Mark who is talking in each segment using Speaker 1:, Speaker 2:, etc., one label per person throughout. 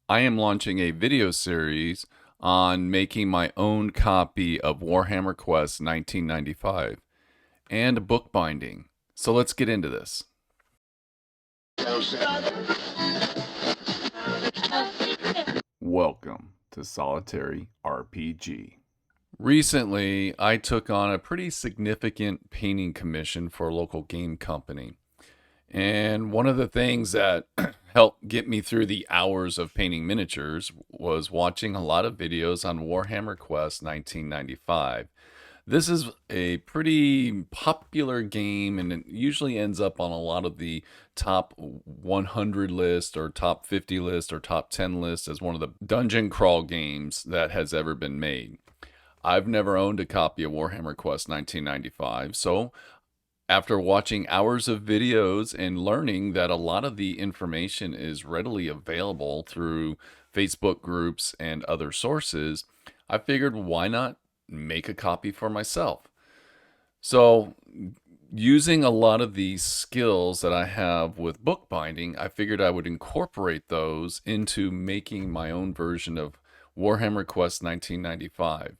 Speaker 1: I am launching a video series on making my own copy of Warhammer Quest 1995 and bookbinding. So let's get into this. Welcome to Solitary RPG. Recently, I took on a pretty significant painting commission for a local game company. And one of the things that helped get me through the hours of painting miniatures was watching a lot of videos on Warhammer Quest 1995. This is a pretty popular game, and it usually ends up on a lot of the top 100 list or top 50 list or top 10 list as one of the dungeon crawl games that has ever been made. I've never owned a copy of Warhammer Quest 1995, so after watching hours of videos and learning that a lot of the information is readily available through Facebook groups and other sources, I figured why not make a copy for myself? So, using a lot of these skills that I have with bookbinding, I figured I would incorporate those into making my own version of Warhammer Quest 1995.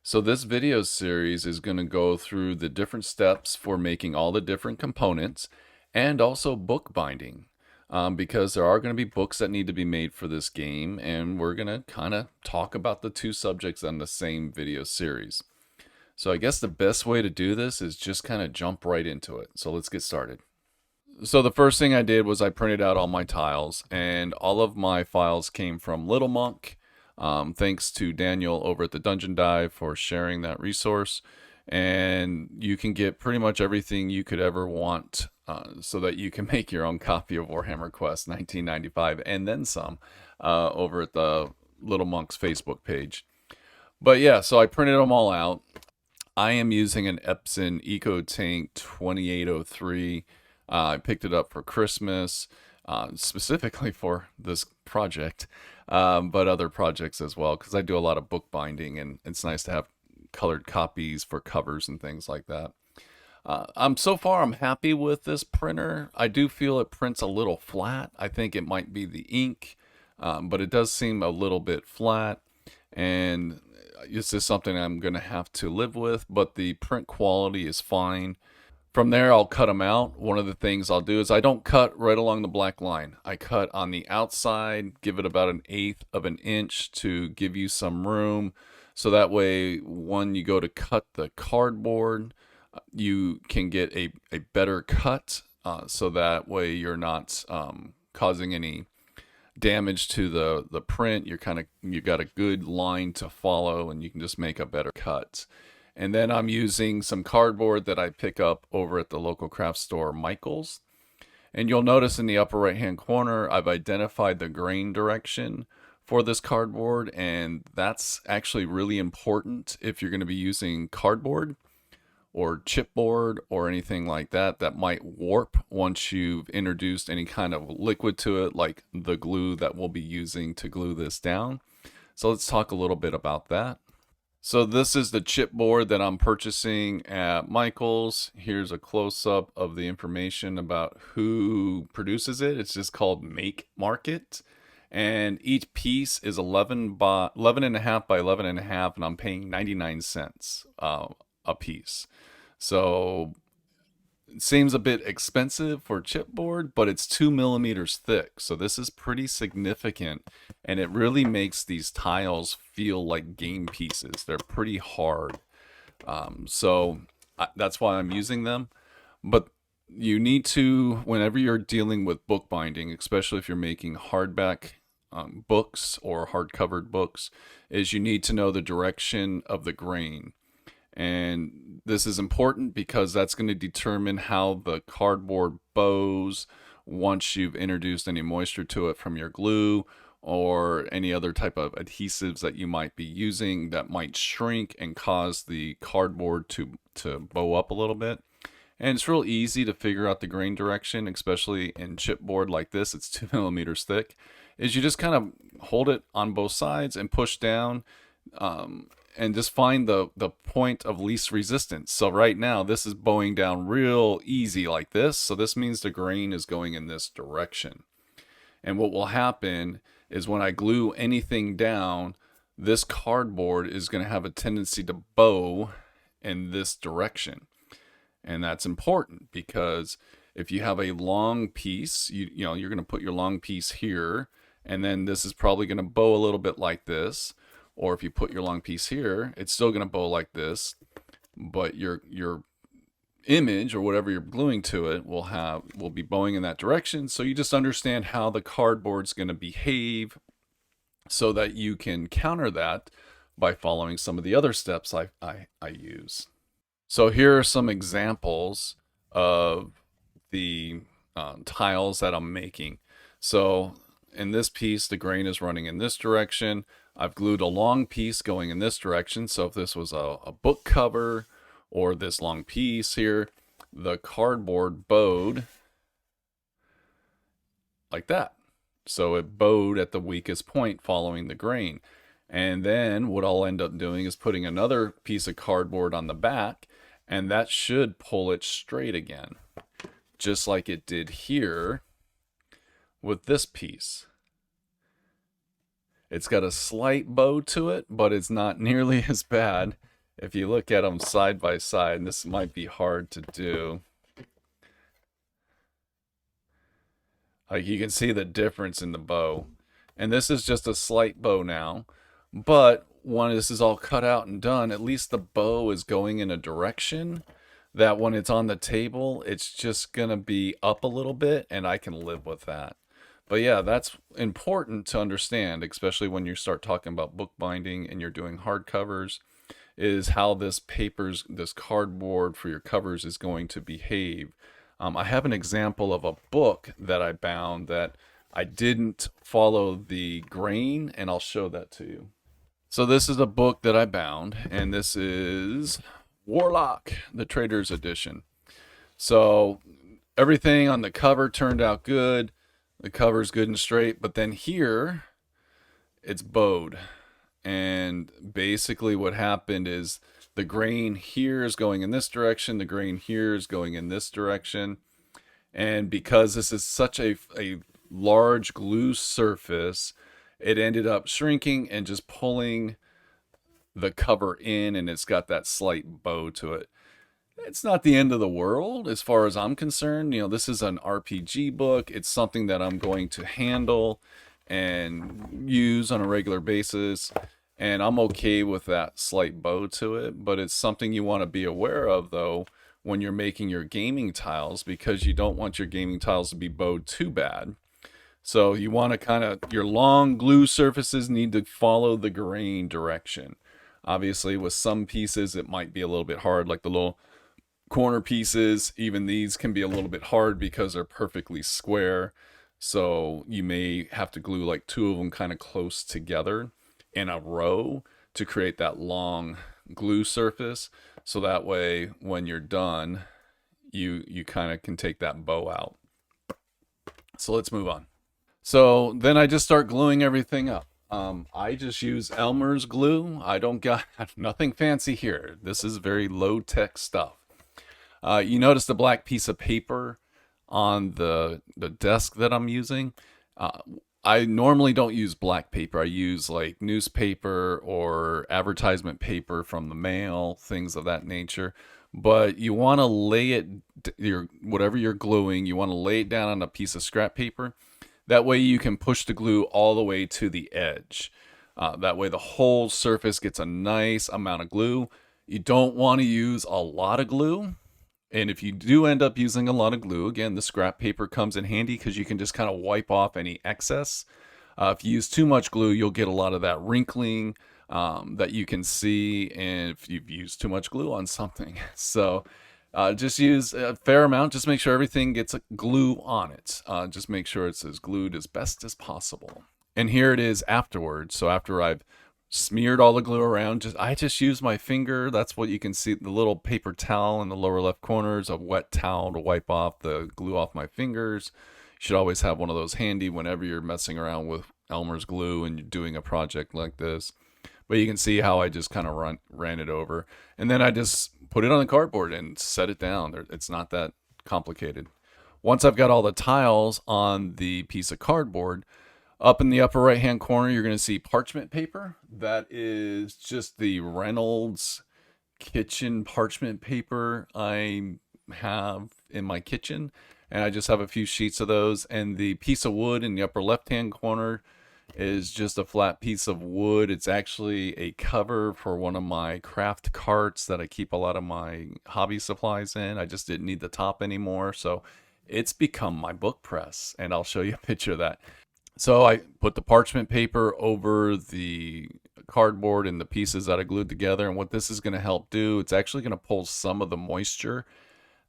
Speaker 1: So this video series is going to go through the different steps for making all the different components and also bookbinding, because there are going to be books that need to be made for this game, and we're going to kind of talk about the two subjects on the same video series. So I guess the best way to do this is just kind of jump right into it. So let's get started. So the first thing I did was I printed out all my tiles, and all of my files came from Little Monk. Thanks to Daniel over at the Dungeon Dive for sharing that resource. And you can get pretty much everything you could ever want so that you can make your own copy of Warhammer Quest 1995 and then some over at the Little Monk's Facebook page. But yeah, so I printed them all out. I am using an Epson EcoTank 2803. I picked it up for Christmas, specifically for this project, but other projects as well, because I do a lot of bookbinding, and it's nice to have colored copies for covers and things like that. So far I'm happy with this printer. I do feel it prints a little flat. I think it might be the ink, but it does seem a little bit flat, and this is something I'm going to have to live with, but the print quality is fine. From there, I'll cut them out. One of the things I'll do is I don't cut right along the black line. I cut on the outside, give it about 1/8 of an inch to give you some room. So that way, when you go to cut the cardboard, you can get a better cut. So that way you're not causing any damage to the print. You got a good line to follow, and you can just make a better cut. And then I'm using some cardboard that I pick up over at the local craft store, Michael's. And you'll notice in the upper right hand corner, I've identified the grain direction for this cardboard. And that's actually really important if you're going to be using cardboard or chipboard or anything like that that might warp once you've introduced any kind of liquid to it, like the glue that we'll be using to glue this down. So let's talk a little bit about that. So this is the chipboard that I'm purchasing at Michael's. Here's a close-up of the information about who produces it. It's just called Make Market. And each piece is 11 and a half by 11 and a half, and I'm paying 99 cents a piece. So it seems a bit expensive for chipboard, but it's 2 millimeters thick. So this is pretty significant, and it really makes these tiles feel like game pieces. They're pretty hard. That's why I'm using them. But you need to, whenever you're dealing with bookbinding, especially if you're making hardback books or hard-covered books, is you need to know the direction of the grain. And this is important because that's going to determine how the cardboard bows once you've introduced any moisture to it from your glue or any other type of adhesives that you might be using that might shrink and cause the cardboard to bow up a little bit. And it's real easy to figure out the grain direction, especially in chipboard like this. It's 2 millimeters thick. Is you just kind of hold it on both sides and push down, and just find the point of least resistance. So right now, this is bowing down real easy like this. So this means the grain is going in this direction. And what will happen is when I glue anything down, this cardboard is going to have a tendency to bow in this direction. And that's important because if you have a long piece, you know, you're going to put your long piece here, and then this is probably going to bow a little bit like this. Or if you put your long piece here, it's still going to bow like this, but your image or whatever you're gluing to it will be bowing in that direction. So you just understand how the cardboard's going to behave so that you can counter that by following some of the other steps I use. So here are some examples of the tiles that I'm making. So in this piece, the grain is running in this direction. I've glued a long piece going in this direction. So if this was a book cover or this long piece here, the cardboard bowed like that. So it bowed at the weakest point following the grain. And then what I'll end up doing is putting another piece of cardboard on the back, and that should pull it straight again, just like it did here with this piece. It's got a slight bow to it, but it's not nearly as bad if you look at them side by side. And this might be hard to do. Like, you can see the difference in the bow. And this is just a slight bow now. But when this is all cut out and done, at least the bow is going in a direction that when it's on the table, it's just going to be up a little bit, and I can live with that. But yeah, that's important to understand, especially when you start talking about bookbinding and you're doing hardcovers, is how this cardboard for your covers is going to behave. I have an example of a book that I bound that I didn't follow the grain, and I'll show that to you. So this is a book that I bound, and this is Warlock, the Trader's Edition. So everything on the cover turned out good. The cover's good and straight, but then here it's bowed. And basically what happened is the grain here is going in this direction, the grain here is going in this direction. And because this is such a large glue surface, it ended up shrinking and just pulling the cover in, and it's got that slight bow to it. It's not the end of the world as far as I'm concerned. You know, this is an RPG book. It's something that I'm going to handle and use on a regular basis, and I'm okay with that slight bow to it. But it's something you want to be aware of, though, when you're making your gaming tiles, because you don't want your gaming tiles to be bowed too bad. So you want to your long glue surfaces need to follow the grain direction. Obviously, with some pieces, it might be a little bit hard, like the little corner pieces. Even these can be a little bit hard because they're perfectly square. So you may have to glue like two of them kind of close together in a row to create that long glue surface. So that way, when you're done, you kind of can take that bow out. So let's move on. So then I just start gluing everything up. I just use Elmer's glue. I don't got nothing fancy here. This is very low-tech stuff. You notice the black piece of paper on the desk that I'm using. I normally don't use black paper. I use like newspaper or advertisement paper from the mail, things of that nature. But you want to lay it, whatever you're gluing, you want to lay it down on a piece of scrap paper. That way you can push the glue all the way to the edge. That way the whole surface gets a nice amount of glue. You don't want to use a lot of glue. And if you do end up using a lot of glue, again, the scrap paper comes in handy because you can just kind of wipe off any excess. If you use too much glue, you'll get a lot of that wrinkling that you can see, and if you've used too much glue on something. So just use a fair amount. Just make sure everything gets glue on it. Just make sure it's as glued as best as possible. And here it is afterwards. So after I've smeared all the glue around, I just use my finger. That's what you can see, the little paper towel in the lower left corner is a wet towel to wipe off the glue off my fingers. You should always have one of those handy whenever you're messing around with Elmer's glue and you're doing a project like this. But you can see how I just kind of ran it over. And then I just put it on the cardboard and set it down. It's not that complicated. Once I've got all the tiles on the piece of cardboard, Up in the upper right hand corner, you're going to see parchment paper. That is just the Reynolds kitchen parchment paper I have in my kitchen, and I just have a few sheets of those. And the piece of wood in the upper left hand corner is just a flat piece of wood. It's actually a cover for one of my craft carts that I keep a lot of my hobby supplies in. I just didn't need the top anymore, so it's become my book press, and I'll show you a picture of that. So I put the parchment paper over the cardboard and the pieces that I glued together, and what this is going to help do, it's actually going to pull some of the moisture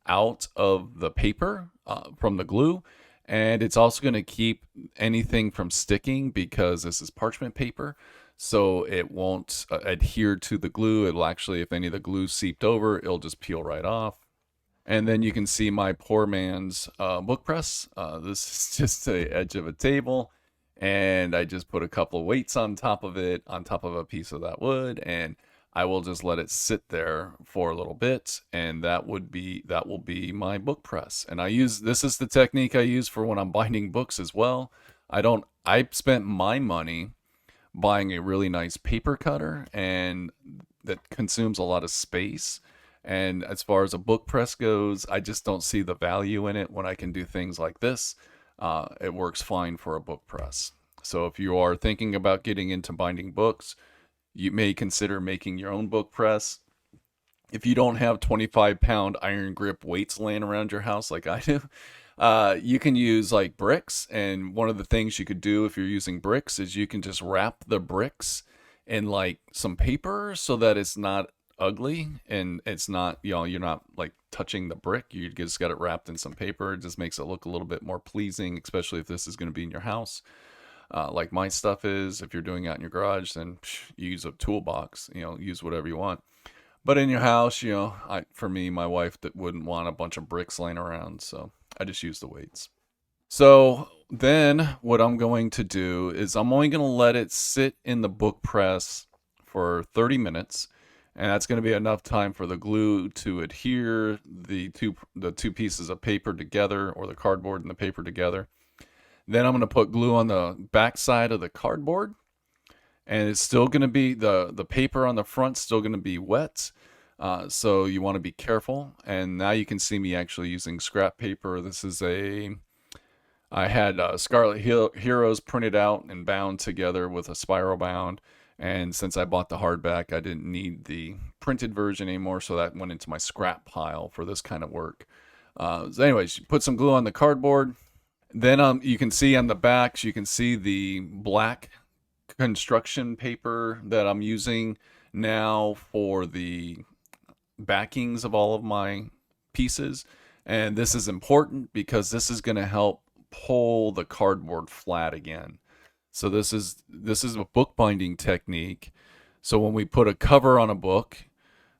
Speaker 1: out of the paper from the glue, and it's also going to keep anything from sticking because this is parchment paper, so it won't adhere to the glue. It'll actually, if any of the glue seeped over, it'll just peel right off. And then you can see my poor man's book press. This is just the edge of a table, and I just put a couple of weights on top of it, on top of a piece of that wood, and I will just let it sit there for a little bit, and that will be my book press. And this is the technique I use for when I'm binding books as well. I spent my money buying a really nice paper cutter, and that consumes a lot of space. And as far as a book press goes, I just don't see the value in it when I can do things like this. It works fine for a book press. So if you are thinking about getting into binding books, you may consider making your own book press. If you don't have 25-pound iron grip weights laying around your house like I do, you can use like bricks. And one of the things you could do if you're using bricks is you can just wrap the bricks in like some paper so that it's not ugly and it's not, you're not like touching the brick. You just got it wrapped in some paper. It just makes it look a little bit more pleasing, especially if this is going to be in your house. Like my stuff is, if you're doing it out in your garage, then you use a toolbox, use whatever you want. But in your house, for me, my wife that wouldn't want a bunch of bricks laying around, so I just use the weights. So then what I'm going to do is I'm only going to let it sit in the book press for 30 minutes. And that's going to be enough time for the glue to adhere the two pieces of paper together, or the cardboard and the paper together. Then I'm going to put glue on the back side of the cardboard, and it's still going to be the paper on the front still going to be wet. So you want to be careful. And now you can see me actually using scrap paper. I had Scarlet Heroes printed out and bound together with a spiral bound. And since I bought the hardback, I didn't need the printed version anymore, so that went into my scrap pile for this kind of work. So anyways, you put some glue on the cardboard. Then you can see on the backs, you can see the black construction paper that I'm using now for the backings of all of my pieces. And this is important because this is going to help pull the cardboard flat again. So this is a bookbinding technique. So when we put a cover on a book,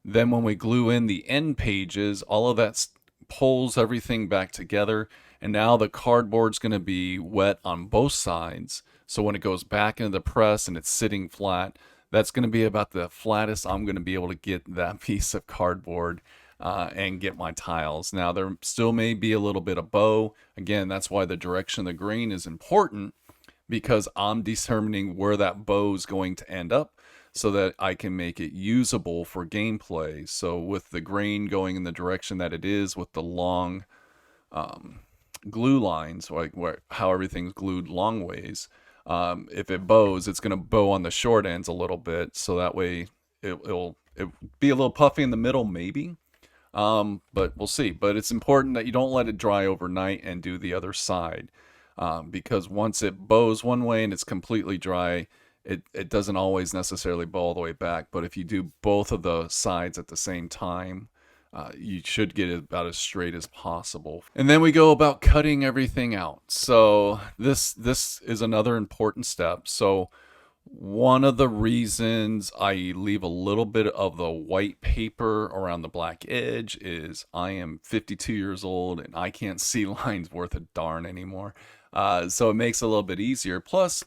Speaker 1: then when we glue in the end pages, all of that pulls everything back together. And now the cardboard's going to be wet on both sides. So when it goes back into the press and it's sitting flat, that's going to be about the flattest I'm going to be able to get that piece of cardboard and get my tiles. Now there still may be a little bit of bow. Again, that's why the direction of the grain is important, because I'm determining where that bow is going to end up so that I can make it usable for gameplay. So with the grain going in the direction that it is with the long glue lines, like how everything's glued long ways, if it bows, it's going to bow on the short ends a little bit, so that way it'll be a little puffy in the middle maybe. But we'll see. But it's important that you don't let it dry overnight and do the other side. Because once it bows one way and it's completely dry, it doesn't always necessarily bow all the way back. But if you do both of the sides at the same time, you should get it about as straight as possible. And then we go about cutting everything out. So this is another important step. So one of the reasons I leave a little bit of the white paper around the black edge is I am 52 years old and I can't see lines worth a darn anymore. So it makes it a little bit easier. Plus,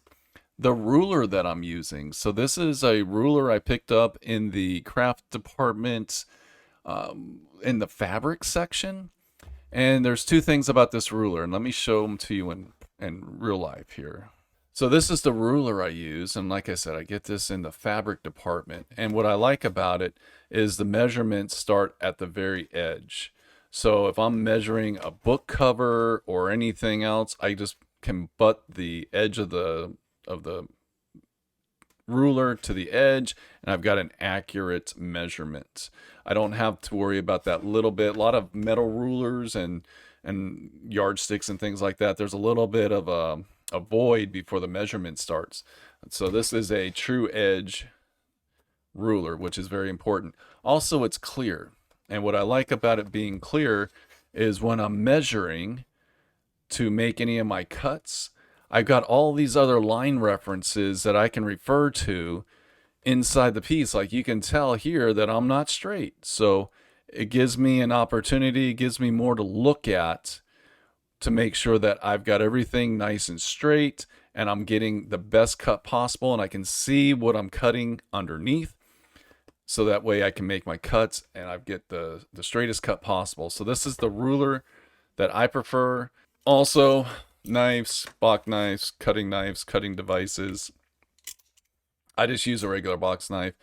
Speaker 1: the ruler that I'm using. So this is a ruler I picked up in the craft department in the fabric section. And there's two things about this ruler, and let me show them to you in real life here. So this is the ruler I use, and like I said, I get this in the fabric department. And what I like about it is the measurements start at the very edge. So if I'm measuring a book cover or anything else, I just can butt the edge of the ruler to the edge, and I've got an accurate measurement. I don't have to worry about that little bit. A lot of metal rulers and yardsticks and things like that, there's a little bit of a void before the measurement starts. So this is a true edge ruler, which is very important. Also, it's clear. And what I like about it being clear is when I'm measuring to make any of my cuts, I've got all these other line references that I can refer to inside the piece. Like you can tell here that I'm not straight. So it gives me an opportunity, it gives me more to look at to make sure that I've got everything nice and straight and I'm getting the best cut possible, and I can see what I'm cutting underneath. So that way I can make my cuts and I get the straightest cut possible. So this is the ruler that I prefer. Also, knives, box knives, cutting devices. I just use a regular box knife.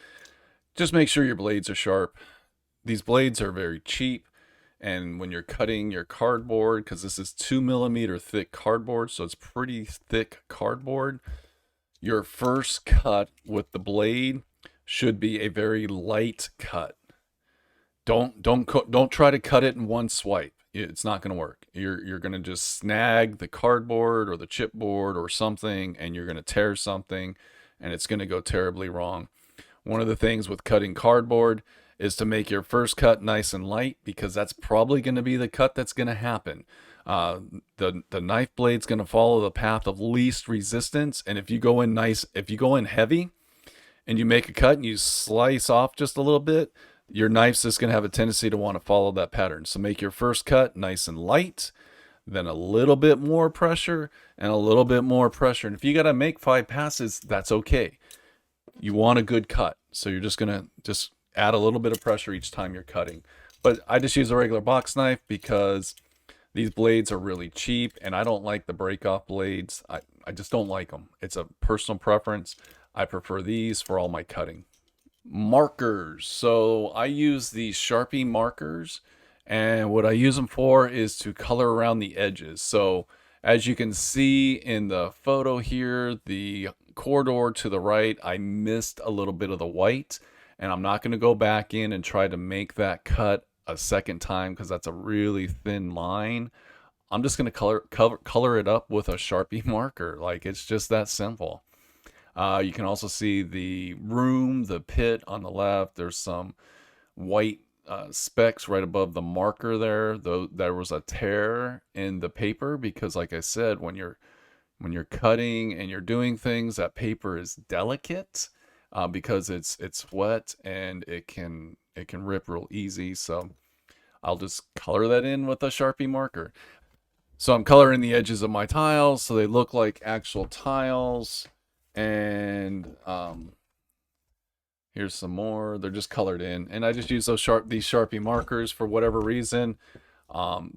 Speaker 1: Just make sure your blades are sharp. These blades are very cheap, and when you're cutting your cardboard, because this is 2mm thick cardboard, so it's pretty thick cardboard, your first cut with the blade should be a very light cut. Don't try to cut it in one swipe. It's not going to work. You're going to just snag the cardboard or the chipboard or something, and you're going to tear something, and it's going to go terribly wrong. One of the things with cutting cardboard is to make your first cut nice and light, because that's probably going to be the cut that's going to happen. The knife blade's going to follow the path of least resistance, and if you go in heavy and you make a cut and you slice off just a little bit, your knife's just going to have a tendency to want to follow that pattern. So make your first cut nice and light, then a little bit more pressure and a little bit more pressure. And if you got to make 5 passes, that's okay. You want a good cut. So you're just going to add a little bit of pressure each time you're cutting. But I just use a regular box knife because these blades are really cheap, and I don't like the break-off blades. I just don't like them. It's a personal preference. I prefer these for all my cutting. Markers. So I use these Sharpie markers, and what I use them for is to color around the edges. So as you can see in the photo here, the corridor to the right, I missed a little bit of the white, and I'm not going to go back in and try to make that cut a second time because that's a really thin line. I'm just going to color it up with a Sharpie marker. Like, it's just that simple. You can also see the room, the pit on the left. There's some white specks right above the marker there. Though there was a tear in the paper because, like I said, when you're cutting and you're doing things, that paper is delicate because it's wet and it can rip real easy. So I'll just color that in with a Sharpie marker. So I'm coloring the edges of my tiles so they look like actual tiles. And here's some more. They're just colored in, and I just use these Sharpie markers for whatever reason.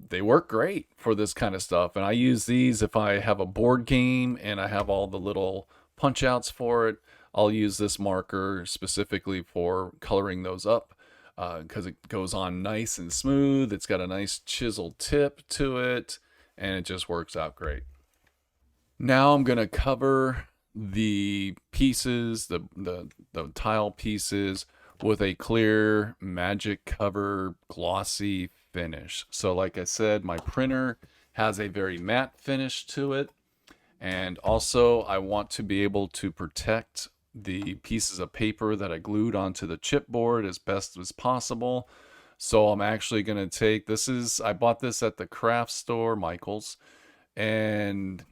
Speaker 1: They work great for this kind of stuff, and I use these if I have a board game and I have all the little punch outs for it. I'll use this marker specifically for coloring those up because it goes on nice and smooth. It's got a nice chiseled tip to it, and it just works out great. Now I'm gonna cover the pieces, the tile pieces, with a clear magic cover glossy finish. So like I said, my printer has a very matte finish to it, and also I want to be able to protect the pieces of paper that I glued onto the chipboard as best as possible. So I'm actually going to take I bought this at the craft store, Michael's, and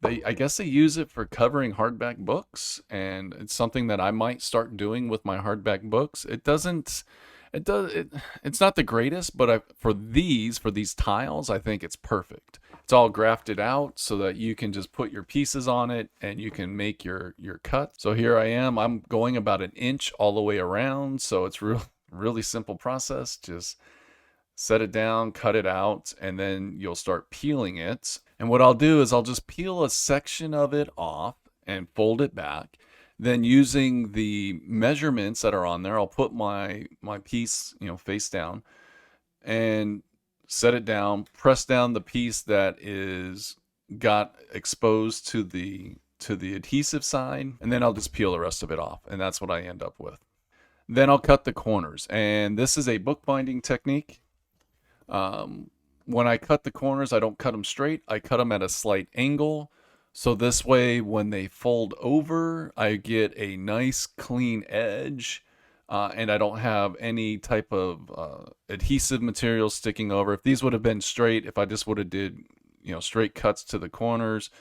Speaker 1: I guess they use it for covering hardback books, and it's something that I might start doing with my hardback books. It's not the greatest, but for these tiles, I think it's perfect. It's all grafted out so that you can just put your pieces on it and you can make your cut. So here I am. I'm going about 1 inch all the way around, so it's really simple process. Just set it down, cut it out, and then you'll start peeling it. And what I'll do is I'll just peel a section of it off and fold it back. Then using the measurements that are on there, I'll put my piece, face down and set it down, press down the piece that is got exposed to the adhesive side, and then I'll just peel the rest of it off, and that's what I end up with. Then I'll cut the corners, and this is a bookbinding technique. When I cut the corners, I don't cut them straight. I cut them at a slight angle. So this way, when they fold over, I get a nice clean edge, and I don't have any type of adhesive material sticking over. If these would have been straight, if I just would have did, straight cuts to the corners,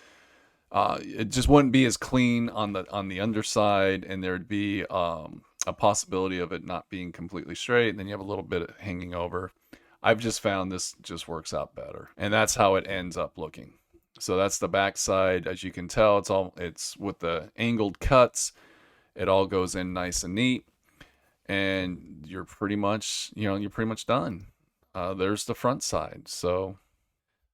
Speaker 1: it just wouldn't be as clean on the underside, and there'd be a possibility of it not being completely straight, and then you have a little bit hanging over. I've just found this just works out better, and that's how it ends up looking. So that's the back side. As you can tell, it's with the angled cuts. It all goes in nice and neat, and you're pretty much done. There's the front side. So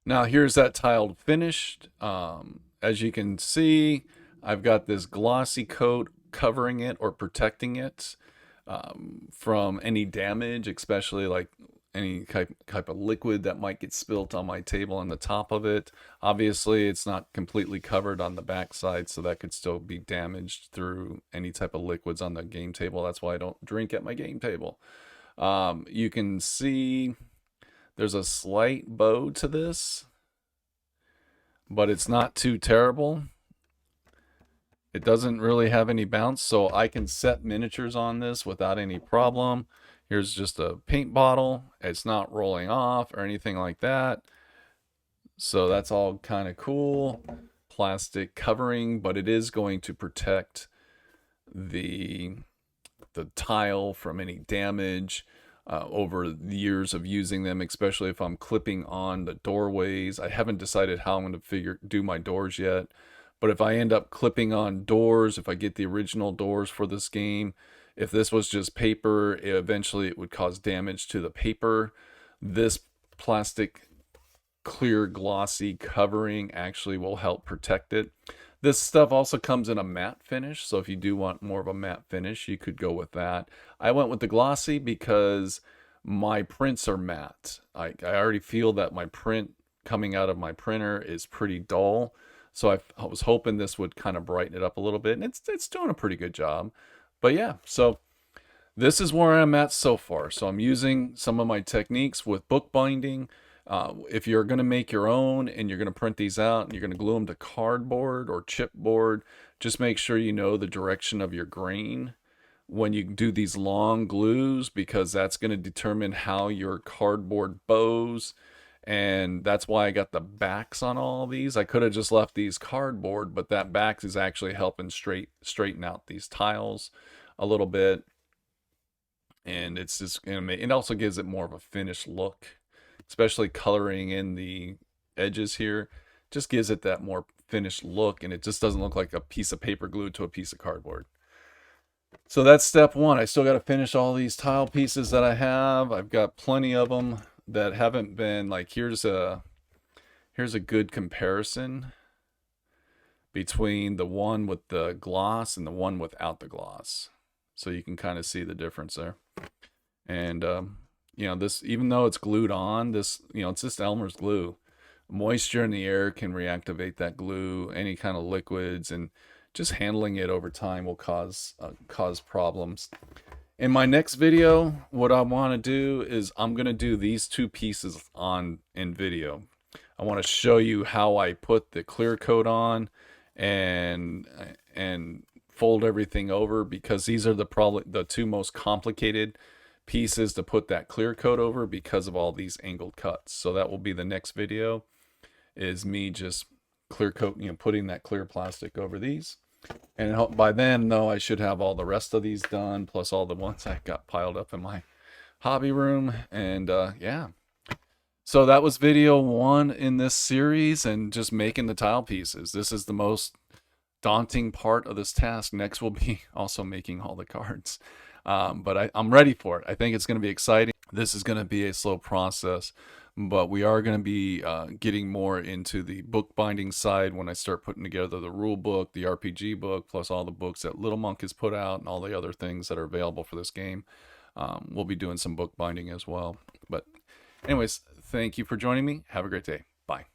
Speaker 1: now here's that tiled finished. As you can see, I've got this glossy coat covering it or protecting it from any damage, especially like any type of liquid that might get spilt on my table on the top of it. Obviously, it's not completely covered on the back side, so that could still be damaged through any type of liquids on the game table. That's why I don't drink at my game table. You can see there's a slight bow to this, but it's not too terrible. It doesn't really have any bounce, so I can set miniatures on this without any problem. Here's just a paint bottle. It's not rolling off or anything like that. So that's all kind of cool. Plastic covering, but it is going to protect the tile from any damage over the years of using them, especially if I'm clipping on the doorways. I haven't decided how I'm going to do my doors yet. But if I end up clipping on doors, if I get the original doors for this game, if this was just paper, eventually it would cause damage to the paper. This plastic clear glossy covering actually will help protect it. This stuff also comes in a matte finish, so if you do want more of a matte finish, you could go with that. I went with the glossy because my prints are matte. I already feel that my print coming out of my printer is pretty dull, so I was hoping this would kind of brighten it up a little bit, and it's doing a pretty good job. But yeah, so this is where I'm at so far. So I'm using some of my techniques with bookbinding. If you're going to make your own and you're going to print these out and you're going to glue them to cardboard or chipboard, just make sure you know the direction of your grain when you do these long glues, because that's going to determine how your cardboard bows. And that's why I got the backs on all of these. I could have just left these cardboard, but that back is actually helping straighten out these tiles a little bit. And it's just gonna make it also gives it more of a finished look, especially coloring in the edges here. Just gives it that more finished look, and it just doesn't look like a piece of paper glued to a piece of cardboard. So that's step one. I still got to finish all these tile pieces that I have. I've got plenty of them that haven't been like, here's a good comparison between the one with the gloss and the one without the gloss, so you can kind of see the difference there. And this, even though it's glued on, this, it's just Elmer's glue. Moisture in the air can reactivate that glue, any kind of liquids, and just handling it over time will cause problems. In my next video, what I want to do is I'm going to do these two pieces in video. I want to show you how I put the clear coat on and fold everything over, because these are probably the two most complicated pieces to put that clear coat over because of all these angled cuts. So that will be the next video, is me just clear coat, putting that clear plastic over these. And by then, though, I should have all the rest of these done, plus all the ones I got piled up in my hobby room. And yeah, so that was video 1 in this series, and just making the tile pieces. This is the most daunting part of this task. Next will be also making all the cards. But I'm ready for it. I think it's going to be exciting. This is going to be a slow process. but we are going to be getting more into the bookbinding side when I start putting together the rule book, the RPG book, plus all the books that Little Monk has put out and all the other things that are available for this game. We'll be doing some bookbinding as well. But anyways, thank you for joining me. Have a great day. Bye.